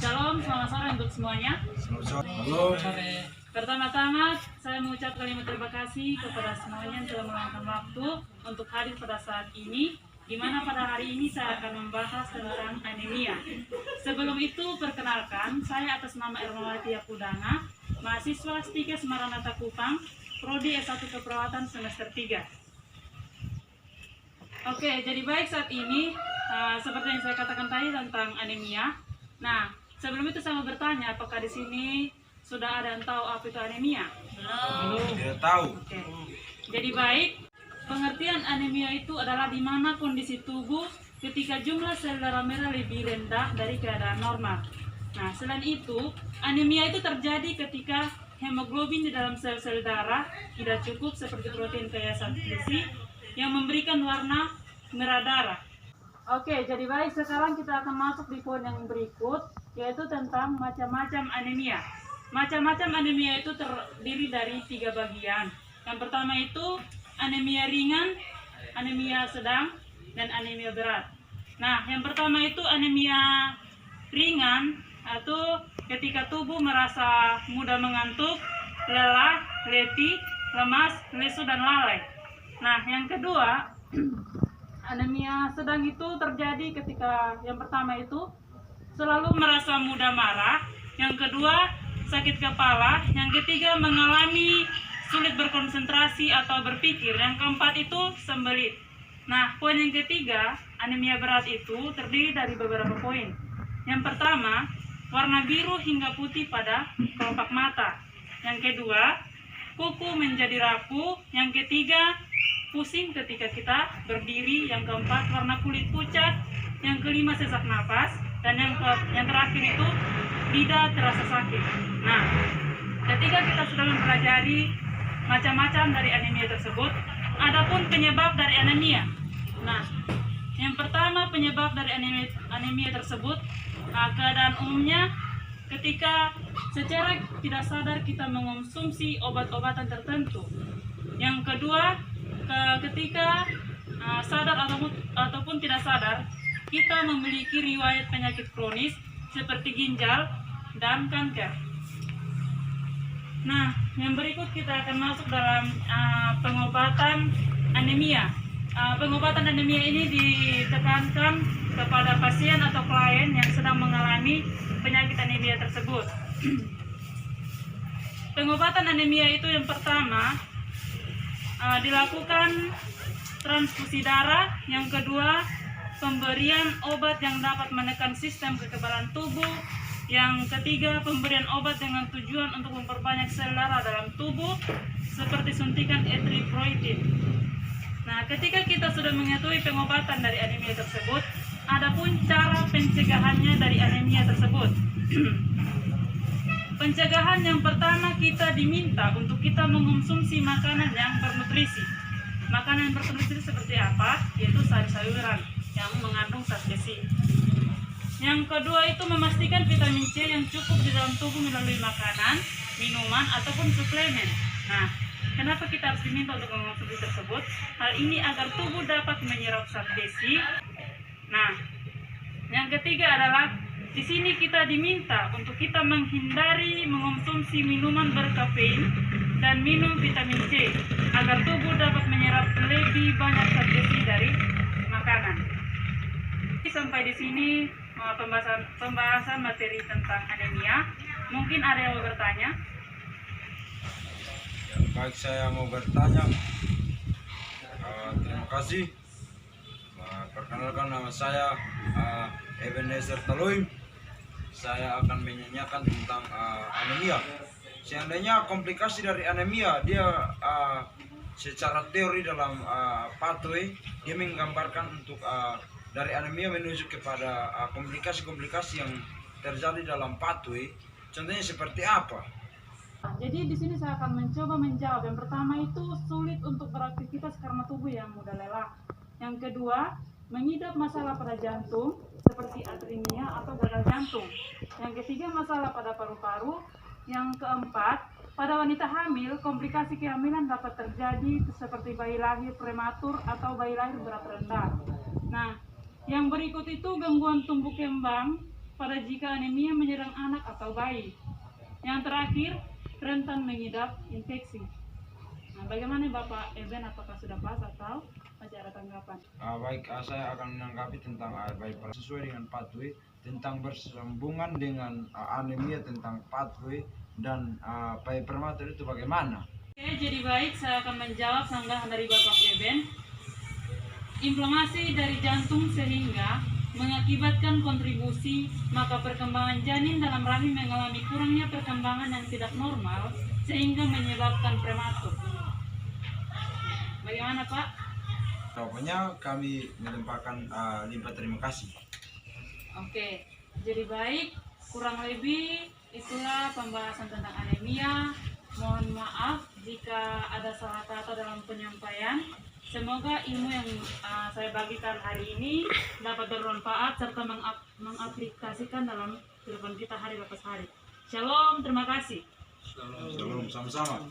Shalom, selamat sore untuk semuanya. Halo. Pertama-tama, saya mengucap kalimat terima kasih kepada semuanya yang telah meluangkan waktu untuk hadir pada saat ini, di mana pada hari ini saya akan membahas tentang anemia. Sebelum itu, perkenalkan, saya atas nama Ermawati Yakudana, mahasiswa Stikes Maranatha Kupang, Prodi S1 Keperawatan semester 3. Oke, jadi baik saat ini, seperti yang saya katakan tadi tentang anemia. Nah, sebelum itu saya mau bertanya, apakah di sini sudah ada yang tahu apa itu anemia? Belum. Tidak tahu. Oke. Jadi baik, pengertian anemia itu adalah di mana kondisi tubuh ketika jumlah sel darah merah lebih rendah dari keadaan normal. Nah, selain itu, anemia itu terjadi ketika hemoglobin di dalam sel-sel darah tidak cukup seperti protein kaya zat besi yang memberikan warna merah darah. Oke, jadi baik, sekarang kita akan masuk di poin yang berikut, yaitu tentang macam-macam anemia. Macam-macam anemia itu terdiri dari 3 bagian. Yang pertama itu anemia ringan, anemia sedang, dan anemia berat. Nah, yang pertama itu anemia ringan, atau ketika tubuh merasa mudah mengantuk, lelah, letih, lemas, lesu, dan lalai. Nah, yang kedua, anemia sedang itu terjadi ketika yang pertama itu selalu merasa mudah marah, yang kedua sakit kepala, yang ketiga mengalami sulit berkonsentrasi atau berpikir, yang keempat itu sembelit. Nah, poin yang ketiga, anemia berat itu terdiri dari beberapa poin. Yang pertama, warna biru hingga putih pada kelopak mata. Yang kedua, kuku menjadi rapuh. Yang ketiga, pusing ketika kita berdiri. Yang keempat, warna kulit pucat. Yang kelima, sesak napas. Dan yang terakhir itu lidah terasa sakit. Nah, ketika kita sudah mempelajari macam-macam dari anemia tersebut, adapun penyebab dari anemia. Nah, yang pertama penyebab dari anemia tersebut, keadaan umumnya ketika secara tidak sadar kita mengonsumsi obat-obatan tertentu. Yang kedua, ketika sadar ataupun tidak sadar, kita memiliki riwayat penyakit kronis seperti ginjal dan kanker. Nah, yang berikut kita akan masuk dalam pengobatan anemia. Pengobatan anemia ini ditekankan kepada pasien atau klien yang sedang mengalami penyakit anemia tersebut. Pengobatan anemia itu yang pertama dilakukan transfusi darah, yang kedua pemberian obat yang dapat menekan sistem kekebalan tubuh, yang ketiga pemberian obat dengan tujuan untuk memperbanyak sel darah dalam tubuh seperti suntikan erythropoietin. Nah, ketika kita sudah mengetahui pengobatan dari anemia tersebut, adapun cara pencegahannya dari anemia tersebut. Pencegahan yang pertama, kita diminta untuk kita mengonsumsi makanan yang bernutrisi. Makanan yang bernutrisi seperti apa? Yaitu sayur-sayuran yang mengandung zat besi. Yang kedua itu memastikan vitamin C yang cukup di dalam tubuh melalui makanan, minuman, ataupun suplemen. Nah, kenapa kita harus diminta untuk mengonsumsi tersebut? Hal ini agar tubuh dapat menyerap zat besi. Nah, yang ketiga adalah di sini kita diminta untuk kita menghindari mengonsumsi minuman berkafein dan minum vitamin C agar tubuh dapat menyerap lebih banyak zat besi dari makanan. Sampai di sini pembahasan materi tentang anemia. Mungkin ada yang mau bertanya? Baik, saya mau bertanya. Terima kasih. Perkenalkan, nama saya Ebenezer Taloim. Saya akan menyanyikan tentang anemia. Seandainya komplikasi dari anemia, dia secara teori dalam pathway dia menggambarkan untuk dari anemia menuju kepada komplikasi-komplikasi yang terjadi dalam pathway. Contohnya seperti apa? Jadi di sini saya akan mencoba menjawab. Yang pertama itu sulit untuk beraktivitas karena tubuh yang mudah lelah. Yang kedua, mengidap masalah pada jantung seperti arritmia atau gagal jantung. Yang ketiga, masalah pada paru-paru. Yang keempat, pada wanita hamil, komplikasi kehamilan dapat terjadi seperti bayi lahir prematur atau bayi lahir berat rendah. Nah, yang berikut itu gangguan tumbuh kembang pada jika anemia menyerang anak atau bayi. Yang terakhir, rentan mengidap infeksi. Nah, bagaimana Bapak Eben, apakah sudah pas atau masih ada tanggapan? Baik, saya akan menanggapi tentang baik sesuai dengan pathway, tentang bersambungan dengan anemia, tentang pathway dan baik prematur itu bagaimana. Oke, jadi baik, saya akan menjawab sanggahan dari Bapak Eben. Inflamasi dari jantung sehingga mengakibatkan kontribusi, maka perkembangan janin dalam rahim mengalami kurangnya perkembangan yang tidak normal sehingga menyebabkan prematur. Bagaimana Pak? Pokoknya kami melimpahkan limpah terima kasih. Oke, jadi baik, kurang lebih itulah pembahasan tentang anemia. Mohon maaf jika ada salah kata dalam penyampaian. Semoga ilmu yang saya bagikan hari ini dapat bermanfaat serta mengaplikasikan dalam kehidupan kita hari lepas hari. Shalom, terima kasih. Shalom, sama-sama.